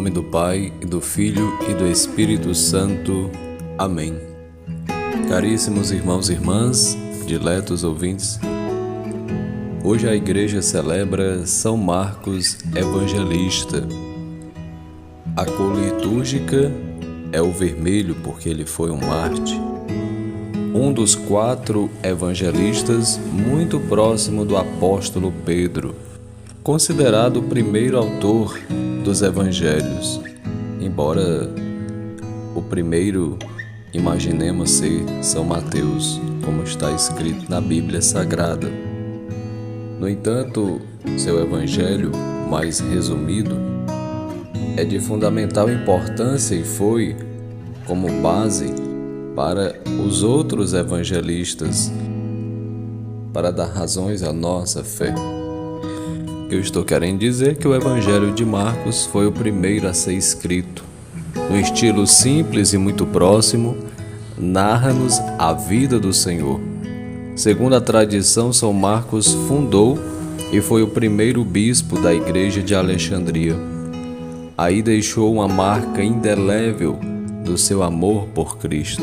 nome do Pai, e do Filho e do Espírito Santo. Amém. Caríssimos irmãos e irmãs, diletos ouvintes, hoje a Igreja celebra São Marcos Evangelista. A cor litúrgica é o vermelho porque ele foi um mártir. Um dos 4 evangelistas muito próximo do apóstolo Pedro, considerado o primeiro autor dos evangelhos, embora o primeiro imaginemos ser São Mateus, como está escrito na Bíblia Sagrada. No entanto, seu evangelho mais resumido é de fundamental importância e foi como base para os outros evangelistas, para dar razões à nossa fé. Eu estou querendo dizer que o Evangelho de Marcos foi o primeiro a ser escrito. No estilo simples e muito próximo, narra-nos a vida do Senhor. Segundo a tradição, São Marcos fundou e foi o primeiro bispo da Igreja de Alexandria. Aí deixou uma marca indelével do seu amor por Cristo.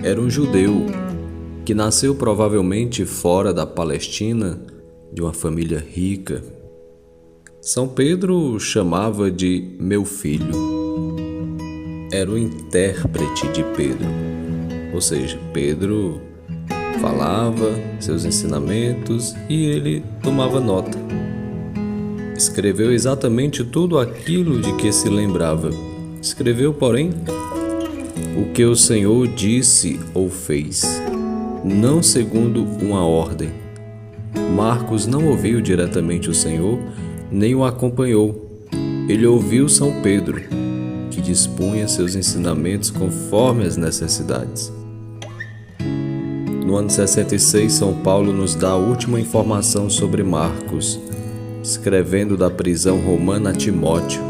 Era um judeu que nasceu provavelmente fora da Palestina, de uma família rica. São Pedro o chamava de meu filho. Era o intérprete de Pedro, ou seja, Pedro falava seus ensinamentos e ele tomava nota. Escreveu exatamente tudo aquilo de que se lembrava. Escreveu, porém, o que o Senhor disse ou fez, não segundo uma ordem. Marcos não ouviu diretamente o Senhor, nem o acompanhou. Ele ouviu São Pedro, que dispunha seus ensinamentos conforme as necessidades. No ano 66, São Paulo nos dá a última informação sobre Marcos, escrevendo da prisão romana a Timóteo,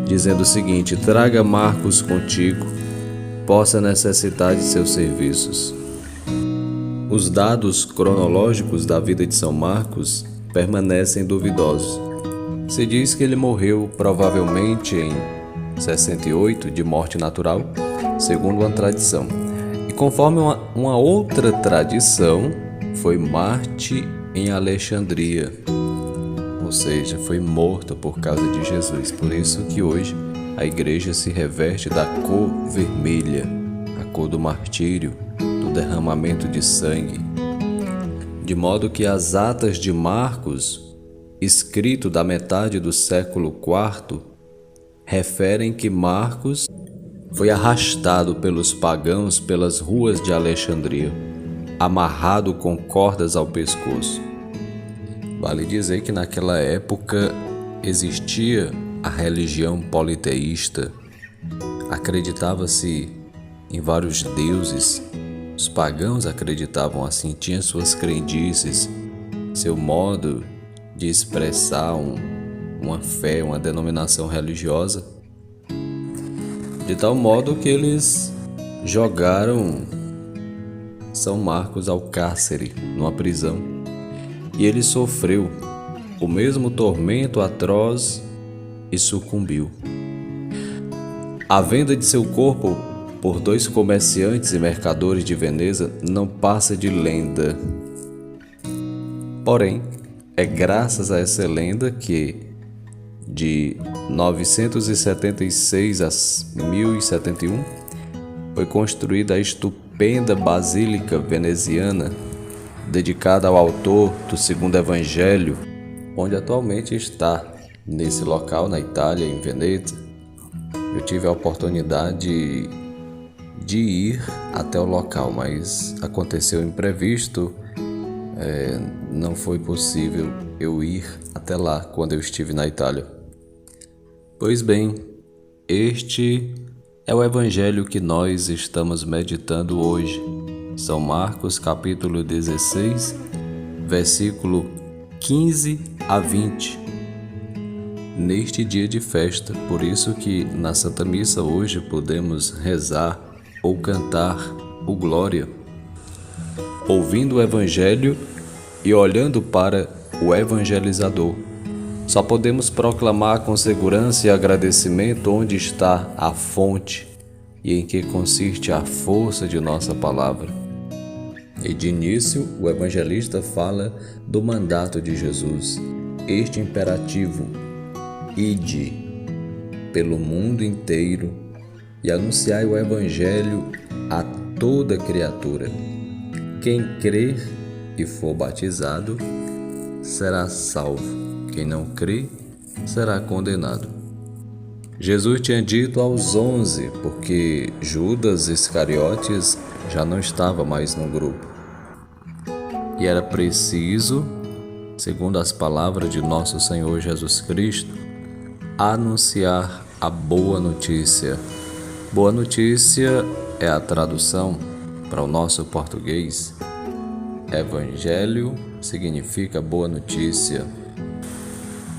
dizendo o seguinte: traga Marcos contigo, possa necessitar de seus serviços. Os dados cronológicos da vida de São Marcos permanecem duvidosos. Se diz que ele morreu provavelmente em 68 de morte natural, segundo uma tradição. E conforme uma outra tradição, foi mártir em Alexandria, ou seja, foi morto por causa de Jesus. Por isso que hoje a igreja se reveste da cor vermelha, a cor do martírio, do derramamento de sangue. De modo que as atas de Marcos, escrito da metade do século IV, referem que Marcos foi arrastado pelos pagãos pelas ruas de Alexandria, amarrado com cordas ao pescoço. Vale dizer que naquela época existia a religião politeísta, acreditava-se em vários deuses. Os pagãos acreditavam assim, tinham suas crendices, seu modo de expressar uma fé, uma denominação religiosa, de tal modo que eles jogaram São Marcos ao cárcere, numa prisão, e ele sofreu o mesmo tormento atroz e sucumbiu. A venda de seu corpo por 2 comerciantes e mercadores de Veneza não passa de lenda. Porém, é graças a essa lenda que, de 976 a 1071, foi construída a estupenda Basílica Veneziana, dedicada ao autor do segundo Evangelho, onde atualmente está, nesse local, na Itália, em Veneza. Eu tive a oportunidade de ir até o local, mas aconteceu imprevisto, não foi possível eu ir até lá quando eu estive na Itália. Pois bem, este é o Evangelho que nós estamos meditando hoje. São Marcos, capítulo 16, versículo 15 a 20. Neste dia de festa, por isso que na Santa Missa hoje podemos rezar ou cantar o Glória, ouvindo o Evangelho e olhando para o evangelizador, Só podemos proclamar com segurança e agradecimento onde está a fonte e em que consiste a força de nossa palavra. E de início, o evangelista fala do mandato de Jesus, este imperativo: ide pelo mundo inteiro e anunciai o evangelho a toda criatura. Quem crer e for batizado será salvo. Quem não crê será condenado. Jesus tinha dito aos 11, porque Judas Iscariotes já não estava mais no grupo. E era preciso, segundo as palavras de nosso Senhor Jesus Cristo, anunciar a boa notícia. Boa notícia é a tradução para o nosso português. Evangelho significa boa notícia.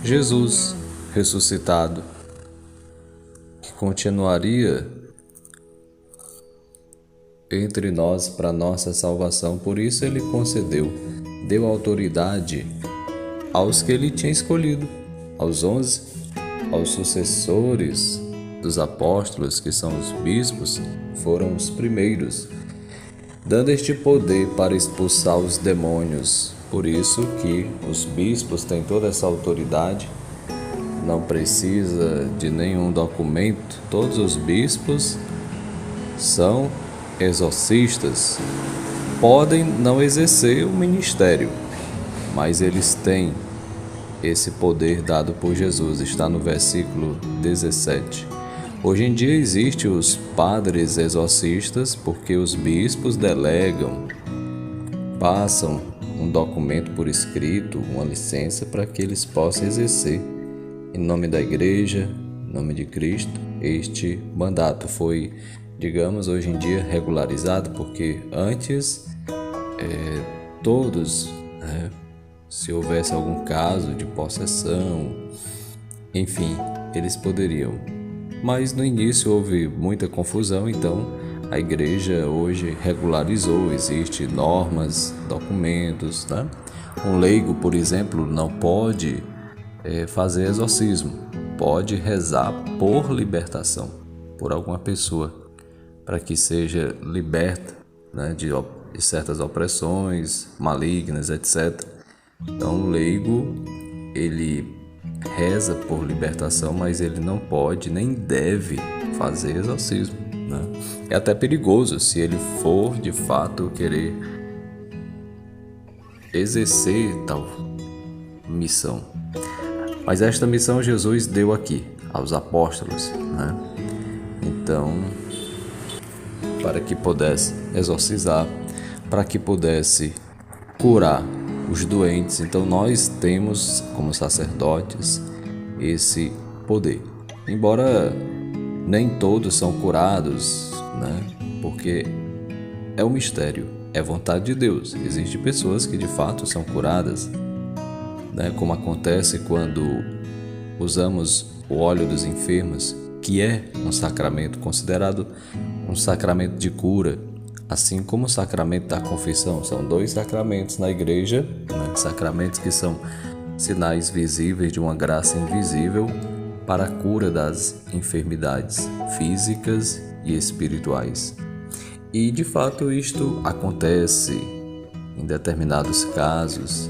Jesus ressuscitado, que continuaria entre nós para nossa salvação, por isso ele deu autoridade aos que ele tinha escolhido, aos 11, aos sucessores dos apóstolos, que são os bispos, foram os primeiros, dando este poder para expulsar os demônios. Por isso que os bispos têm toda essa autoridade, não precisa de nenhum documento. Todos os bispos são exorcistas, podem não exercer o ministério, mas eles têm esse poder dado por Jesus, está no versículo 17. Hoje em dia existem os padres exorcistas, porque os bispos delegam, passam um documento por escrito, uma licença, para que eles possam exercer, em nome da igreja, em nome de Cristo, este mandato. Foi, digamos, hoje em dia regularizado, porque antes todos, se houvesse algum caso de possessão, enfim, eles poderiam. Mas no início houve muita confusão, então a igreja hoje regularizou, existem normas, documentos, né? Um leigo, por exemplo, não pode fazer exorcismo, pode rezar por libertação, por alguma pessoa, para que seja liberta, né, de certas opressões malignas, etc. Então o leigo, ele reza por libertação, mas ele não pode nem deve fazer exorcismo, né? É até perigoso se ele for de fato querer exercer tal missão. Mas esta missão Jesus deu aqui aos apóstolos, né? Então, para que pudesse exorcizar, para que pudesse curar os doentes. Então nós temos, como sacerdotes, esse poder. Embora nem todos são curados, né? Porque é um mistério, é vontade de Deus. Existem pessoas que de fato são curadas, né? Como acontece quando usamos o óleo dos enfermos, que é um sacramento considerado um sacramento de cura, assim como o sacramento da confissão. São dois sacramentos na igreja, né? Sacramentos que são sinais visíveis de uma graça invisível para a cura das enfermidades físicas e espirituais. E de fato isto acontece em determinados casos,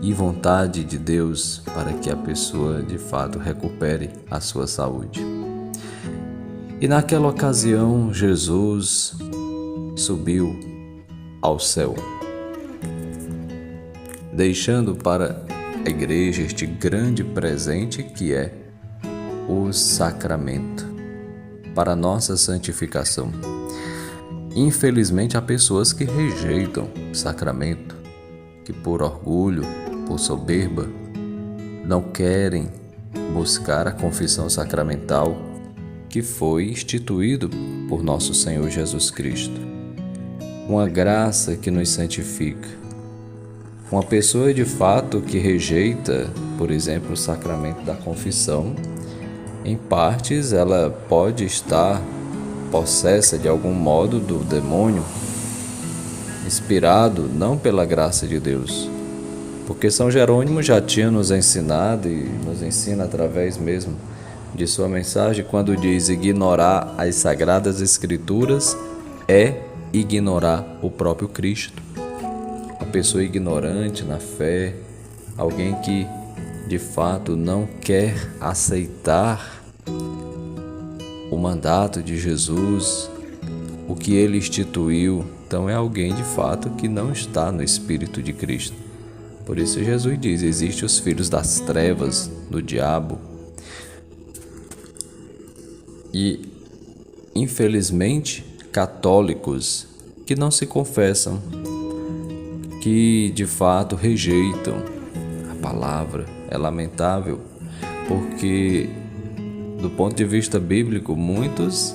e vontade de Deus para que a pessoa de fato recupere a sua saúde. E naquela ocasião Jesus subiu ao céu, deixando para a igreja este grande presente que é o sacramento para nossa santificação. Infelizmente há pessoas que rejeitam o sacramento, que por orgulho, por soberba, não querem buscar a confissão sacramental que foi instituído por nosso Senhor Jesus Cristo. Uma graça que nos santifica. Uma pessoa de fato que rejeita, por exemplo, o sacramento da confissão, em partes ela pode estar possessa de algum modo do demônio, inspirado não pela graça de Deus, Porque São Jerônimo já tinha nos ensinado e nos ensina através mesmo de sua mensagem quando diz: ignorar as Sagradas Escrituras é ignorar o próprio Cristo. A pessoa ignorante na fé, alguém que de fato não quer aceitar o mandato de Jesus, o que ele instituiu, então é alguém de fato que não está no Espírito de Cristo. Por isso Jesus diz: existem os filhos das trevas, do diabo. E, infelizmente, católicos que não se confessam, que de fato rejeitam a palavra. É lamentável, porque do ponto de vista bíblico, muitos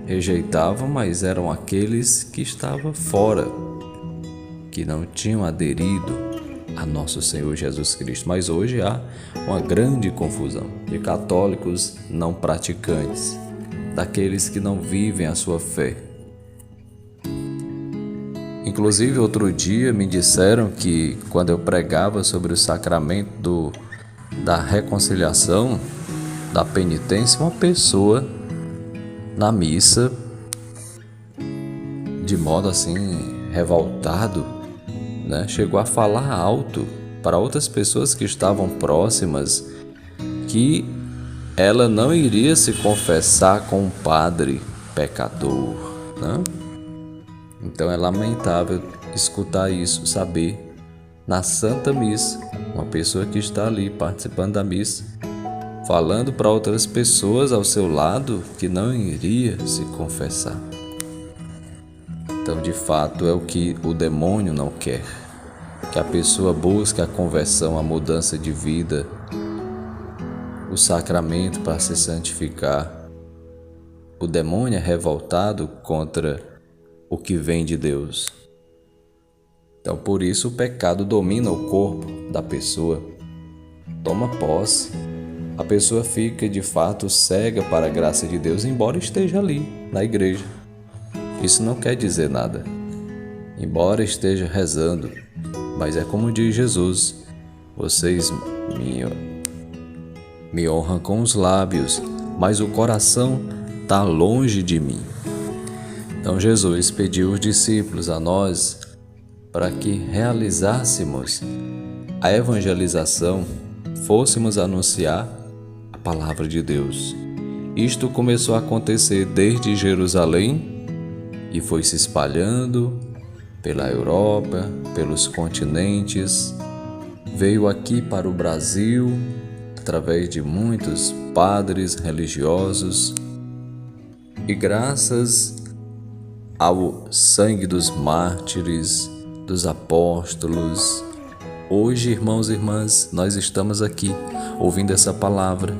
rejeitavam, mas eram aqueles que estavam fora, que não tinham aderido a nosso Senhor Jesus Cristo. Mas hoje há uma grande confusão de católicos não praticantes, daqueles que não vivem a sua fé. Inclusive, outro dia me disseram que quando eu pregava sobre o sacramento da reconciliação, da penitência, uma pessoa na missa, de modo assim revoltado, chegou a falar alto para outras pessoas que estavam próximas que ela não iria se confessar com um padre pecador, Então é lamentável escutar isso, saber na Santa Missa, uma pessoa que está ali participando da missa, falando para outras pessoas ao seu lado que não iria se confessar. Então, de fato, é o que o demônio não quer, que a pessoa busque a conversão, a mudança de vida, o sacramento para se santificar. O demônio é revoltado contra o que vem de Deus. Então, por isso, o pecado domina o corpo da pessoa, toma posse. A pessoa fica, de fato, cega para a graça de Deus, embora esteja ali, na igreja. Isso não quer dizer nada. Embora esteja rezando, mas é como diz Jesus: vocês me honram com os lábios, mas o coração está longe de mim. Então Jesus pediu os discípulos a nós para que realizássemos a evangelização, fôssemos anunciar a palavra de Deus. Isto começou a acontecer desde Jerusalém e foi se espalhando pela Europa, pelos continentes, veio aqui para o Brasil através de muitos padres religiosos e graças ao sangue dos mártires, dos apóstolos, hoje, irmãos e irmãs, nós estamos aqui ouvindo essa palavra,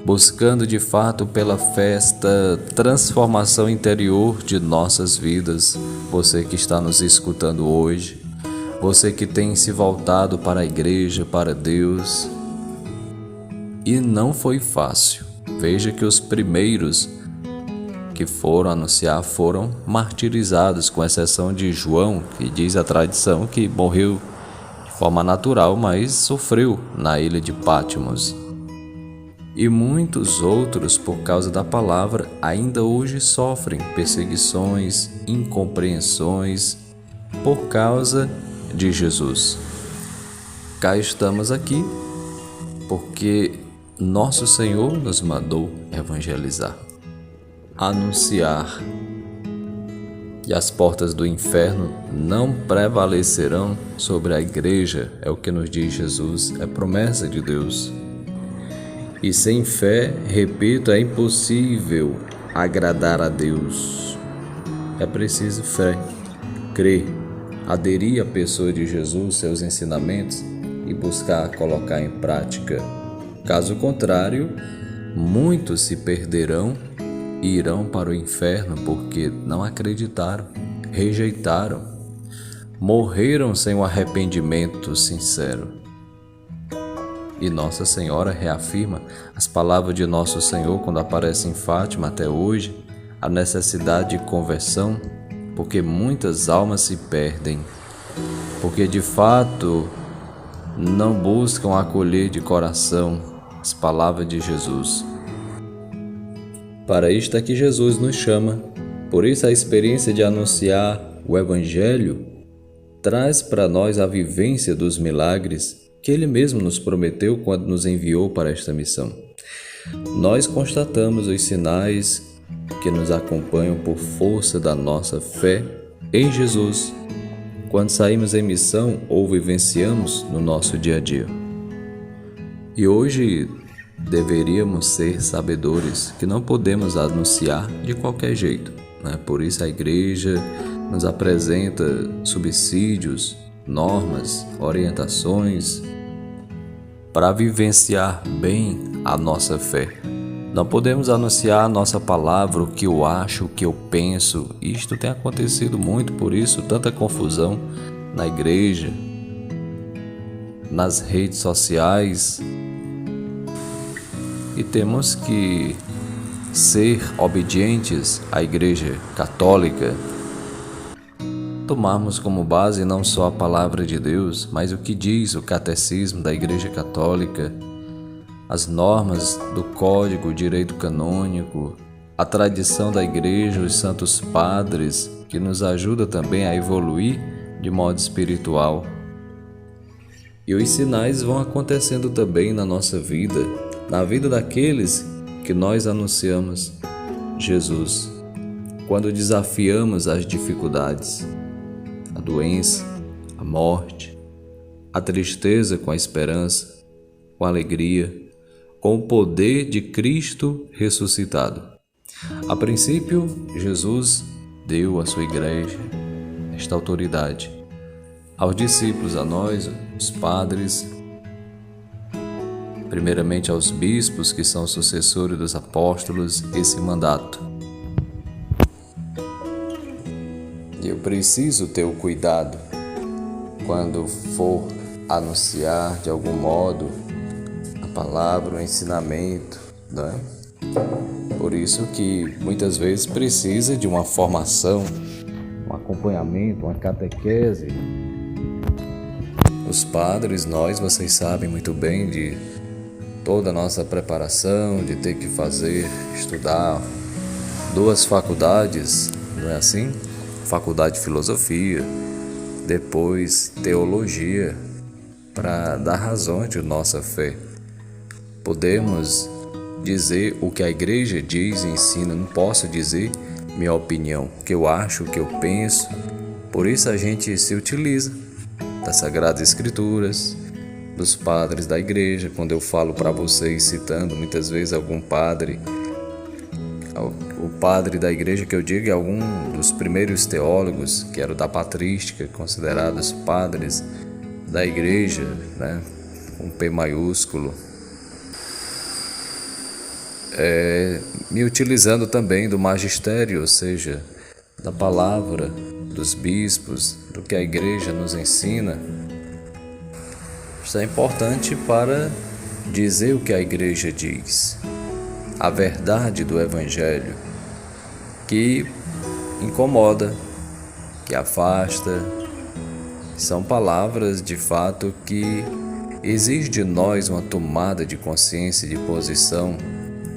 buscando de fato pela festa transformação interior de nossas vidas. Você que está nos escutando hoje, você que tem se voltado para a igreja, para Deus, e não foi fácil. Veja que os primeiros que foram anunciar foram martirizados, com exceção de João, que diz a tradição que morreu de forma natural, mas sofreu na ilha de Patmos. E muitos outros, por causa da palavra, ainda hoje sofrem perseguições, incompreensões, por causa de Jesus. Cá estamos aqui porque nosso Senhor nos mandou evangelizar, anunciar, e as portas do inferno não prevalecerão sobre a igreja, é o que nos diz Jesus, é promessa de Deus. E sem fé, repito, é impossível agradar a Deus. É preciso fé, crer, aderir à pessoa de Jesus, seus ensinamentos e buscar colocar em prática. Caso contrário, muitos se perderão e irão para o inferno porque não acreditaram, rejeitaram, morreram sem o arrependimento sincero. E Nossa Senhora reafirma as palavras de Nosso Senhor quando aparece em Fátima até hoje, a necessidade de conversão, porque muitas almas se perdem, porque de fato não buscam acolher de coração as palavras de Jesus. Para isto é que Jesus nos chama. Por isso a experiência de anunciar o Evangelho traz para nós a vivência dos milagres que Ele mesmo nos prometeu quando nos enviou para esta missão. Nós constatamos os sinais que nos acompanham por força da nossa fé em Jesus, quando saímos em missão ou vivenciamos no nosso dia a dia. E hoje deveríamos ser sabedores que não podemos anunciar de qualquer jeito, né? Por isso a igreja nos apresenta subsídios, normas, orientações para vivenciar bem a nossa fé. Não podemos anunciar a nossa palavra, o que eu acho, o que eu penso. Isto tem acontecido muito, por isso tanta confusão na igreja, nas redes sociais. E temos que ser obedientes à Igreja Católica, tomarmos como base não só a palavra de Deus, mas o que diz o catecismo da Igreja Católica, as normas do Código Direito Canônico, a tradição da Igreja, os santos padres, que nos ajuda também a evoluir de modo espiritual. E os sinais vão acontecendo também na nossa vida, na vida daqueles que nós anunciamos Jesus, quando desafiamos as dificuldades, a doença, a morte, a tristeza com a esperança, com a alegria, com o poder de Cristo ressuscitado. A princípio, Jesus deu à sua igreja esta autoridade, aos discípulos, a nós, os padres, primeiramente aos bispos, que são sucessores dos apóstolos, esse mandato. Eu preciso ter o cuidado quando for anunciar de algum modo a palavra, o ensinamento, né? Por isso que muitas vezes precisa de uma formação, um acompanhamento, uma catequese. Os padres, vocês sabem muito bem de toda a nossa preparação, de ter que estudar 2 faculdades, não é assim? Faculdade de Filosofia, depois Teologia, para dar razão de nossa fé. Podemos dizer o que a igreja diz e ensina, não posso dizer minha opinião, o que eu acho, o que eu penso. Por isso a gente se utiliza das Sagradas Escrituras, dos padres da igreja. Quando eu falo para vocês, citando muitas vezes algum padre, o padre da igreja que eu digo é algum dos primeiros teólogos, que era da patrística, considerados padres da igreja, né? Com P maiúsculo. Me utilizando também do magistério, ou seja, da palavra dos bispos, do que a igreja nos ensina. Isso é importante para dizer o que a igreja diz, a verdade do Evangelho, que incomoda, que afasta. São palavras de fato que exigem de nós uma tomada de consciência e de posição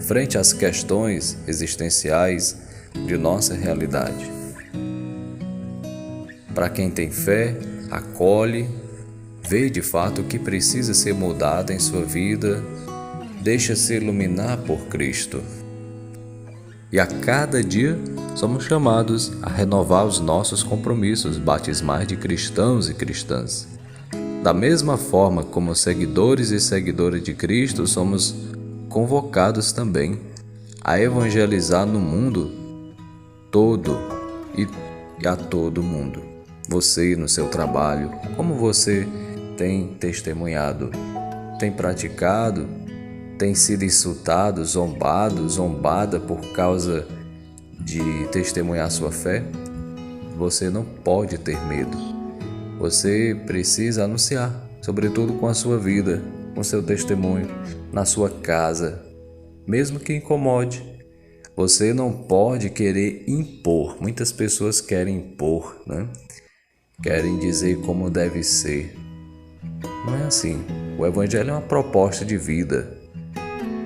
frente às questões existenciais de nossa realidade. Para quem tem fé, acolhe, vê de fato o que precisa ser mudado em sua vida, deixa-se iluminar por Cristo. E a cada dia somos chamados a renovar os nossos compromissos batismais de cristãos e cristãs. Da mesma forma como seguidores e seguidoras de Cristo, somos convocados também a evangelizar no mundo todo e a todo mundo. Você no seu trabalho, como você tem testemunhado, tem praticado, tem sido insultado, zombada por causa de testemunhar sua fé? Você não pode ter medo. Você precisa anunciar, sobretudo com a sua vida, com seu testemunho, na sua casa, mesmo que incomode. Você não pode querer impor. Muitas pessoas querem impor, né? Querem dizer como deve ser. Não é assim. O Evangelho é uma proposta de vida.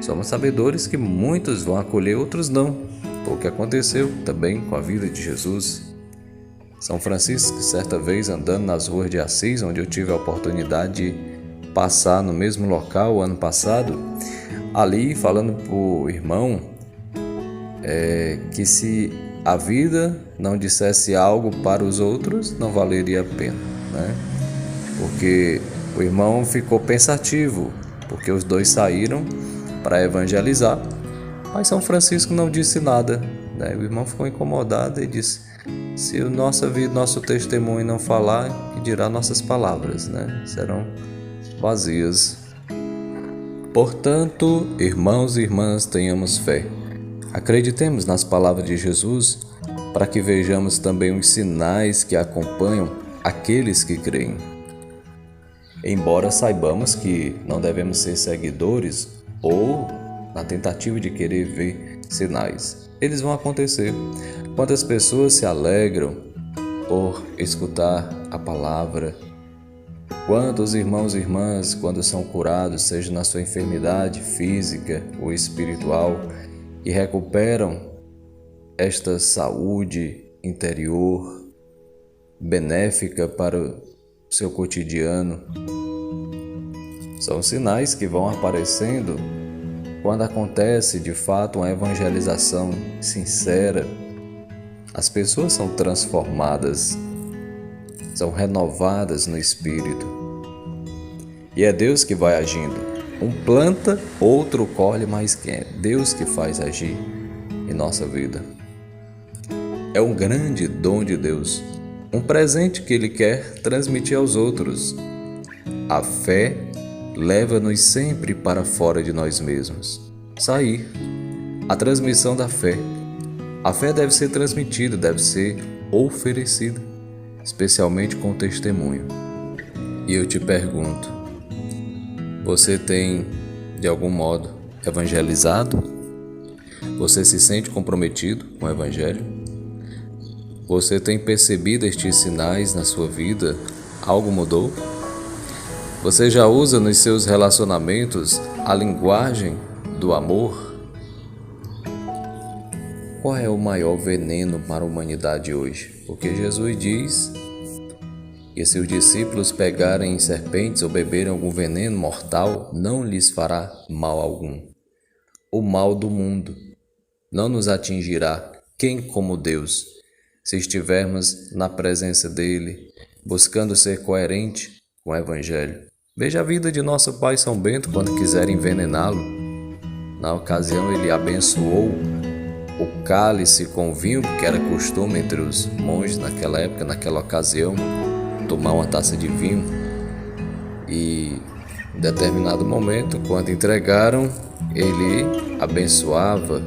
Somos sabedores que muitos vão acolher, outros não. Foi o que aconteceu também com a vida de Jesus. São Francisco, certa vez andando nas ruas de Assis, onde eu tive a oportunidade de passar no mesmo local o ano passado, ali falando para o irmão que se a vida não dissesse algo para os outros, não valeria a pena, né? Porque o irmão ficou pensativo, porque os dois saíram para evangelizar, mas São Francisco não disse nada, né? O irmão ficou incomodado e disse: se a nossa vida, nosso testemunho não falar, que dirá nossas palavras, né? Serão vazias. Portanto, irmãos e irmãs, tenhamos fé. Acreditemos nas palavras de Jesus para que vejamos também os sinais que acompanham aqueles que creem. Embora saibamos que não devemos ser seguidores ou na tentativa de querer ver sinais, eles vão acontecer. Quantas pessoas se alegram por escutar a palavra? Quantos irmãos e irmãs, quando são curados, seja na sua enfermidade física ou espiritual, e recuperam esta saúde interior benéfica para o seu cotidiano? São sinais que vão aparecendo quando acontece de fato uma evangelização sincera. As pessoas são transformadas, são renovadas no espírito. E é Deus que vai agindo. Um planta, outro colhe, mas quem é Deus que faz agir em nossa vida. É um grande dom de Deus, um presente que Ele quer transmitir aos outros. A fé leva-nos sempre para fora de nós mesmos. Sair. A transmissão da fé. A fé deve ser transmitida, deve ser oferecida, especialmente com testemunho. E eu te pergunto, você tem, de algum modo, evangelizado? Você se sente comprometido com o Evangelho? Você tem percebido estes sinais na sua vida? Algo mudou? Você já usa nos seus relacionamentos a linguagem do amor? Qual é o maior veneno para a humanidade hoje? Porque Jesus diz que se os discípulos pegarem serpentes ou beberem algum veneno mortal, não lhes fará mal algum. O mal do mundo não nos atingirá. Quem como Deus, se estivermos na presença dele, buscando ser coerente com o Evangelho? Veja a vida de nosso pai São Bento quando quiseram envenená-lo. Na ocasião ele abençoou o cálice com vinho, porque era costume entre os monges naquela época, naquela ocasião, tomar uma taça de vinho. E em determinado momento, quando entregaram, ele abençoava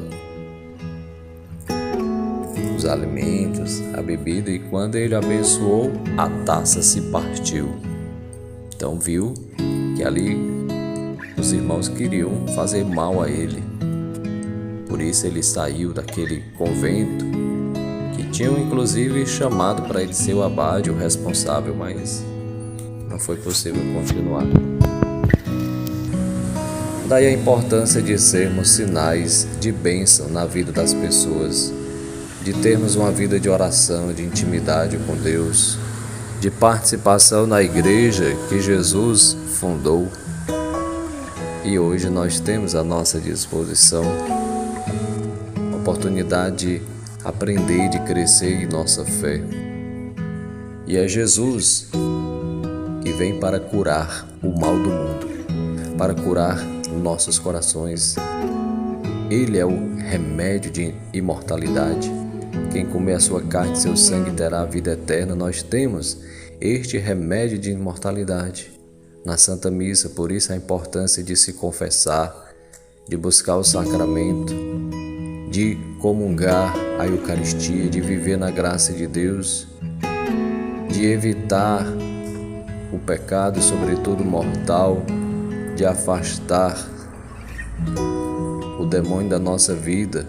os alimentos, a bebida, e quando ele abençoou, a taça se partiu. Então viu que ali os irmãos queriam fazer mal a ele. Por isso ele saiu daquele convento, que tinham inclusive chamado para ele ser o abade, o responsável, mas não foi possível continuar. Daí a importância de sermos sinais de bênção na vida das pessoas, de termos uma vida de oração, de intimidade com Deus, de participação na igreja que Jesus fundou. E hoje nós temos à nossa disposição a oportunidade de aprender e de crescer em nossa fé. E é Jesus que vem para curar o mal do mundo, para curar nossos corações. Ele é o remédio de imortalidade. Quem comer a sua carne e seu sangue terá a vida eterna. Nós temos este remédio de imortalidade na Santa Missa. Por isso a importância de se confessar, de buscar o sacramento, de comungar a Eucaristia, de viver na graça de Deus, de evitar o pecado, sobretudo mortal, de afastar o demônio da nossa vida.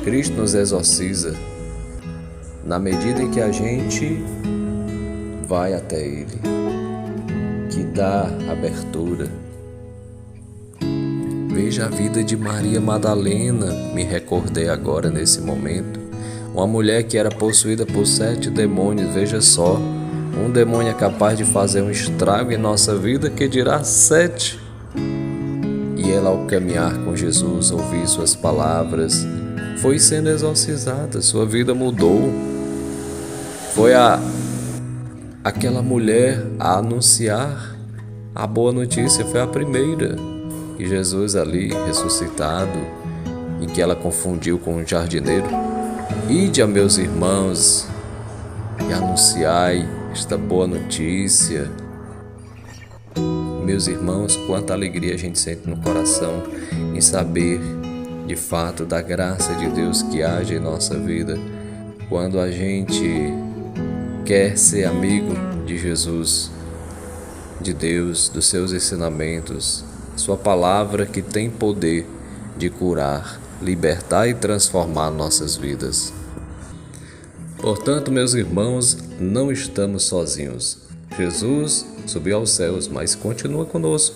Cristo nos exorciza na medida em que a gente vai até Ele. que dá abertura. Veja a vida de Maria Madalena, me recordei agora nesse momento. Uma mulher que era possuída por 7 demônios, veja só. Um demônio é capaz de fazer um estrago em nossa vida, que dirá 7. E ela, ao caminhar com Jesus, ouvir suas palavras, foi sendo exorcizada, sua vida mudou. Foi aquela mulher a anunciar a boa notícia, foi a primeira. E Jesus ali, ressuscitado, e que ela confundiu com um jardineiro: ide a meus irmãos e anunciai esta boa notícia. Meus irmãos, quanta alegria a gente sente no coração em saber de fato da graça de Deus que age em nossa vida quando a gente quer ser amigo de Jesus, de Deus, dos seus ensinamentos, sua palavra que tem poder de curar, libertar e transformar nossas vidas. Portanto, meus irmãos, não estamos sozinhos. Jesus subiu aos céus, mas continua conosco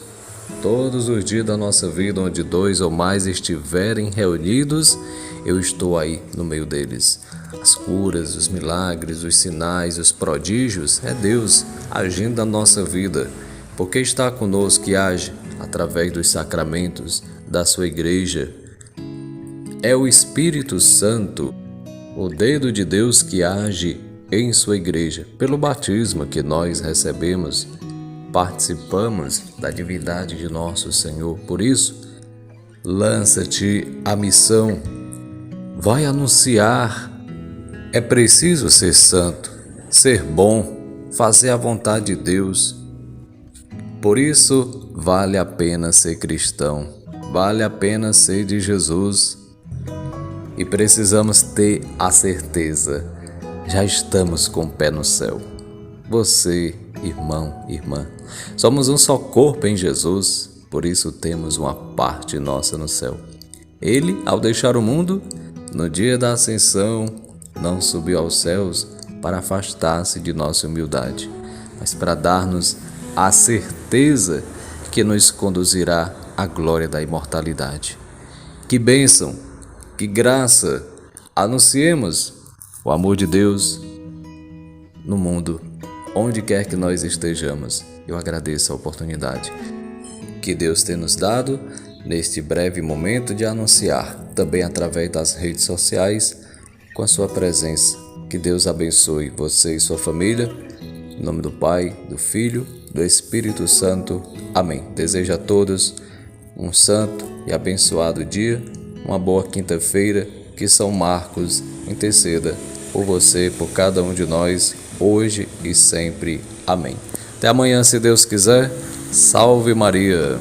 todos os dias da nossa vida. Onde 2 ou mais estiverem reunidos, eu estou aí no meio deles. As curas, os milagres, os sinais, os prodígios, é Deus agindo na nossa vida, porque está conosco e age através dos sacramentos da sua igreja. É o Espírito Santo, o dedo de Deus que age em sua igreja. Pelo batismo que nós recebemos, participamos da divindade de nosso Senhor. Por isso, lança-te a missão, vai anunciar. É preciso ser santo, ser bom, fazer a vontade de Deus. Por isso, vale a pena ser cristão, vale a pena ser de Jesus. E precisamos ter a certeza, já estamos com o pé no céu. Você, irmão, irmã, somos um só corpo em Jesus, por isso temos uma parte nossa no céu. Ele, ao deixar o mundo, no dia da ascensão, não subiu aos céus para afastar-se de nossa humildade, mas para dar-nos a certeza que nos conduzirá à glória da imortalidade. Que bênção, que graça! Anunciemos o amor de Deus no mundo, onde quer que nós estejamos. Eu agradeço a oportunidade que Deus tem nos dado neste breve momento de anunciar, também através das redes sociais, com a sua presença. Que Deus abençoe você e sua família. Em nome do Pai, do Filho, do Espírito Santo. Amém. Desejo a todos um santo e abençoado dia, uma boa quinta-feira, que São Marcos interceda por você, por cada um de nós, hoje e sempre. Amém. Até amanhã, se Deus quiser. Salve Maria!